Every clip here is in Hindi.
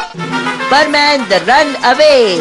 Furman the Runaway.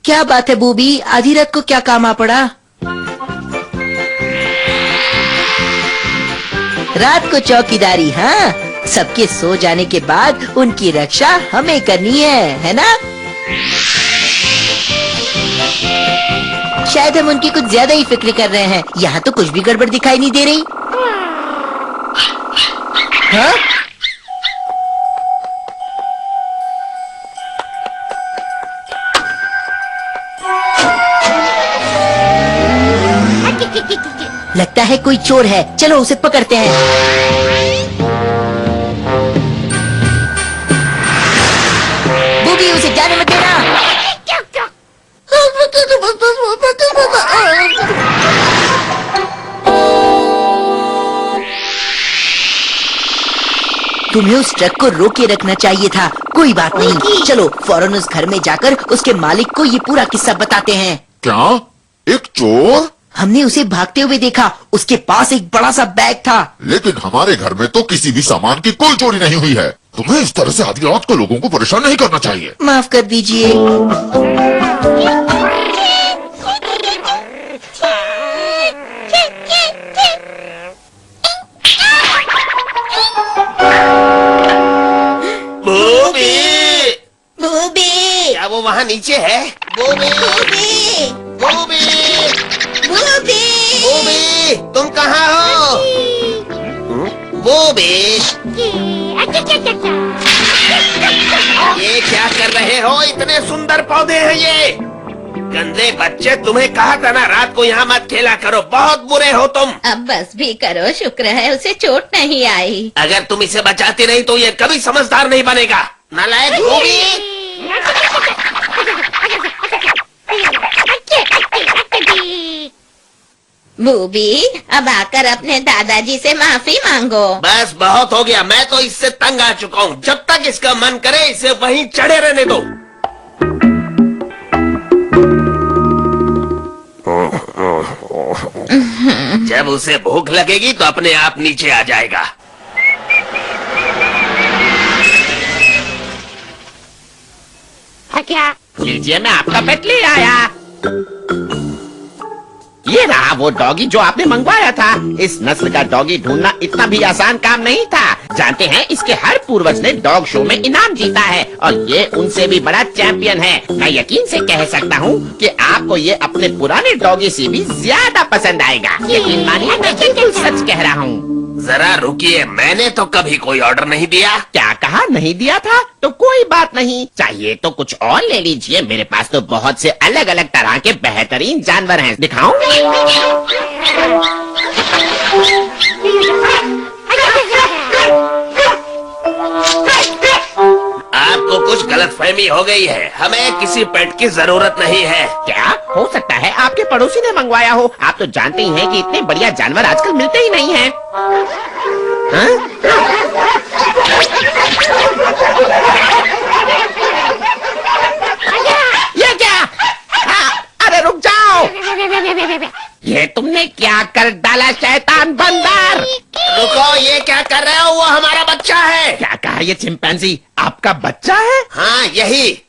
क्या बात है बूबी, आधी रात को क्या काम आ पड़ा? रात को चौकीदारी, हाँ? सबके सो जाने के बाद उनकी रक्षा हमें करनी है ना? शायद हम उनकी कुछ ज्यादा ही फिक्र कर रहे हैं। यहाँ तो कुछ भी गड़बड़ दिखाई नहीं दे रही। हाँ? लगता है कोई चोर है, चलो उसे पकड़ते हैं। बूबी, उसे जाने मत देना। तुम्हें उस ट्रक को रोके रखना चाहिए था। कोई बात नहीं, चलो फौरन उस घर में जाकर उसके मालिक को ये पूरा किस्सा बताते हैं। क्या? एक चोर? हमने उसे भागते हुए देखा। उसके पास एक बड़ा सा बैग था। लेकिन हमारे घर में तो किसी भी सामान की कोई चोरी नहीं हुई है। तुम्हें इस तरह से आधी रात को लोगों को परेशान नहीं करना चाहिए। माफ कर दीजिए। बूबी! बूबी! क्या वो वहाँ नीचे है? Booby! Booby! Booby! Booby! Booby! तुम कहाँ हो? बूबी! ये क्या कर रहे हो? इतने सुंदर पौधे हैं ये। गंदे बच्चे, तुम्हें कहा था ना रात को यहाँ मत खेला करो। बहुत बुरे हो तुम। अब बस भी करो, शुक्र है उसे चोट नहीं आई। अगर तुम इसे बचाती नहीं तो ये कभी समझदार नहीं बनेगा। नालायक बूबी! बूबी, अब आकर अपने दादाजी से माफी मांगो। बस बहुत हो गया, मैं तो इससे तंग आ चुका हूँ। जब तक इसका मन करे इसे वहीं चढ़े रहने दो। जब उसे भूख लगेगी तो अपने आप नीचे आ जाएगा। क्या? लीजिए, मैं आपका पेट ले आया। ये रहा वो डॉगी जो आपने मंगवाया था। इस नस्ल का डॉगी ढूंढना इतना भी आसान काम नहीं था। जानते हैं, इसके हर पूर्वज ने डॉग शो में इनाम जीता है और ये उनसे भी बड़ा चैंपियन है। मैं यकीन से कह सकता हूँ कि आपको ये अपने पुराने डॉगी से भी ज्यादा पसंद आएगा। यकीन मानिए, मैं बिल्कुल सच कह रहा हूँ। जरा रुकिए, मैंने तो कभी कोई ऑर्डर नहीं दिया। क्या कहा? नहीं दिया था? तो कोई बात नहीं, चाहिए तो कुछ और ले लीजिए। मेरे पास तो बहुत से अलग अलग तरह के बेहतरीन जानवर हैं। दिखाऊं? आपको कुछ गलतफहमी हो गई है। हमें किसी पेट की जरूरत नहीं है। क्या हो सकता है आपके पड़ोसी ने मंगवाया हो? आप तो जानते ही हैं कि इतने बढ़िया जानवर आजकल मिलते ही नहीं हैं। हाँ? ये क्या? अरे रुक जाओ! ये तुमने क्या कर डाला शैतान बंदर? रुको, ये क्या कर रहे हो? वो हमारा बच्चा है। क्या कहा ये चिंपैंजी? आपका बच्चा है? हाँ, यही।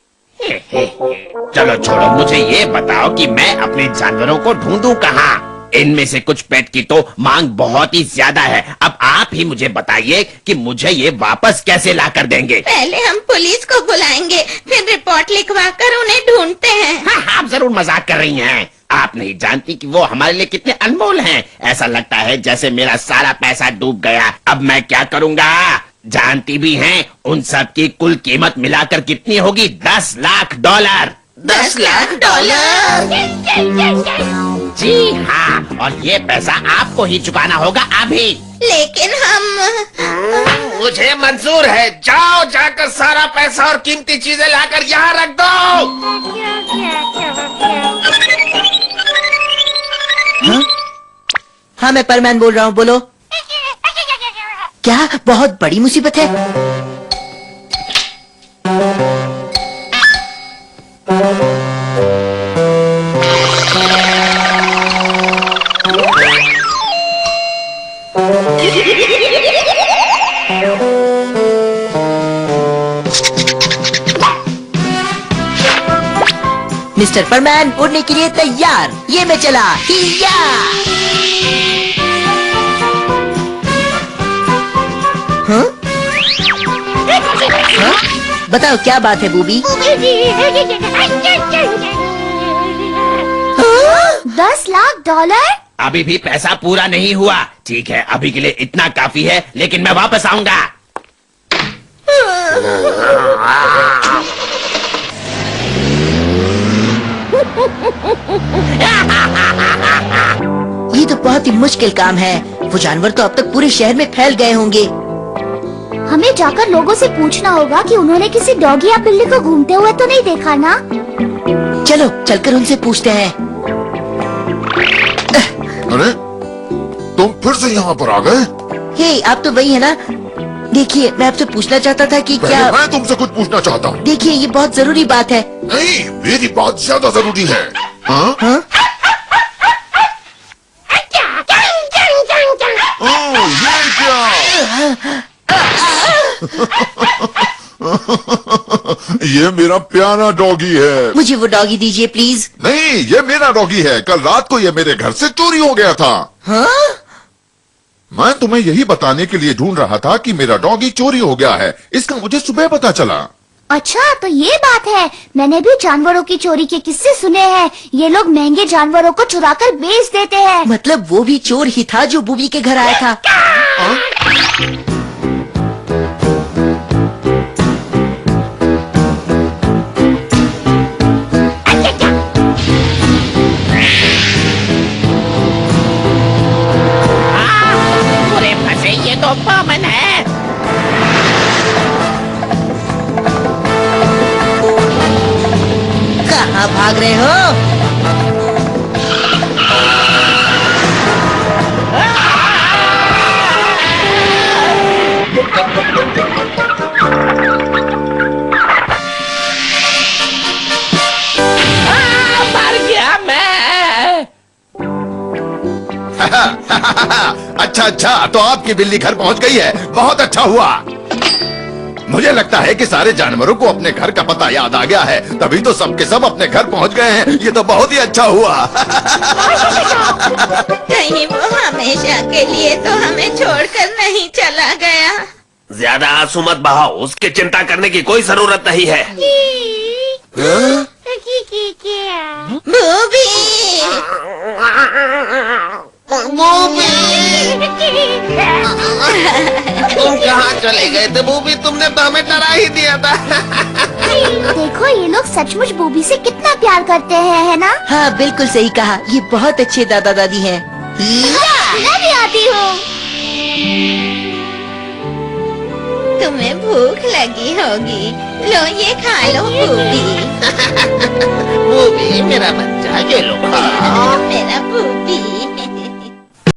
चलो छोड़ो, मुझे ये बताओ कि मैं अपने जानवरों को ढूंढूं कहाँ? इनमें से कुछ पेट की तो मांग बहुत ही ज्यादा है। अब आप ही मुझे बताइए कि मुझे ये वापस कैसे ला कर देंगे। पहले हम पुलिस को बुलाएंगे, फिर रिपोर्ट लिखवा कर उन्हें ढूंढते हैं। हाँ, आप जरूर मजाक कर रही हैं। आप नहीं जानती कि वो हमारे लिए कितने अनमोल हैं। ऐसा लगता है जैसे मेरा सारा पैसा डूब गया। अब मैं क्या करूँगा? जानती भी हैं उन सब की कुल कीमत मिलाकर कितनी होगी? 10 लाख डॉलर। 10 लाख डॉलर। जी हाँ, और ये पैसा आपको ही चुकाना होगा अभी। लेकिन हम मुझे मंजूर है। जाओ, जाकर सारा पैसा और कीमती चीजें लाकर यहाँ रख दो। हाँ, मैं परमैन बोल रहा हूँ, बोलो। क्या बहुत बड़ी मुसीबत है? मिस्टर परमैन उड़ने के लिए तैयार। ये मैं चला। हिया! हाँ? हाँ? बताओ क्या बात है बूबी? 10 लाख डॉलर? अभी भी पैसा पूरा नहीं हुआ। ठीक है, अभी के लिए इतना काफी है, लेकिन मैं वापस आऊंगा। ये तो बहुत ही मुश्किल काम है। वो जानवर तो अब तक पूरे शहर में फैल गए होंगे। हमें जाकर लोगों से पूछना होगा कि उन्होंने किसी डॉगी या बिल्ली को घूमते हुए तो नहीं देखा ना? चलो चलकर उनसे पूछते हैं। अरे तुम फिर से यहाँ पर आ गए? हे, आप तो वही है ना? देखिए, मैं आपसे पूछना चाहता था कि पहले क्या। मैं तुमसे कुछ पूछना चाहता हूँ। देखिए, ये बहुत जरूरी बात है। नहीं, मेरी बात ज्यादा जरूरी है। हाँ? हाँ? ओह, ये क्या? ये मेरा प्यारा डॉगी है। मुझे वो डॉगी दीजिए प्लीज। नहीं, ये मेरा डॉगी है। कल रात को ये मेरे घर से चोरी हो गया था। हाँ? मैं तुम्हें यही बताने के लिए ढूंढ रहा था कि मेरा डॉगी चोरी हो गया है। इसका मुझे सुबह पता चला। अच्छा, तो ये बात है। मैंने भी जानवरों की चोरी के किस्से सुने हैं। ये लोग महंगे जानवरों को चुराकर बेच देते हैं। मतलब वो भी चोर ही था जो बूबी के घर आया था। पूरे फंसे, ये तो बमन है। कहाँ भाग रहे हो? मर गया मैं। अच्छा, तो आपकी बिल्ली घर पहुंच गई है। बहुत अच्छा हुआ। मुझे लगता है कि सारे जानवरों को अपने घर का पता याद आ गया है, तभी तो सबके सब अपने घर पहुंच गए हैं। ये तो बहुत ही अच्छा हुआ। कहीं वो हमेशा के लिए तो हमें छोड़कर नहीं चला गया। ज्यादा आंसू मत बहाओ। उसकी चिंता करने की कोई जरूरत नहीं है। बूबी, तुम कहाँ चले गए थे बूबी? तुमने तो हमें डरा ही दिया था। देखो, ये लोग सचमुच बूबी से कितना प्यार करते हैं, है ना? हाँ, बिल्कुल सही कहा। ये बहुत अच्छे दादा दादी हैं। मैं भी आती हूँ। तुम्हें भूख लगी होगी। लो, ये खा लो बूबी। बूबी मेरा बच्चा, ये लो। मेरा बूबी।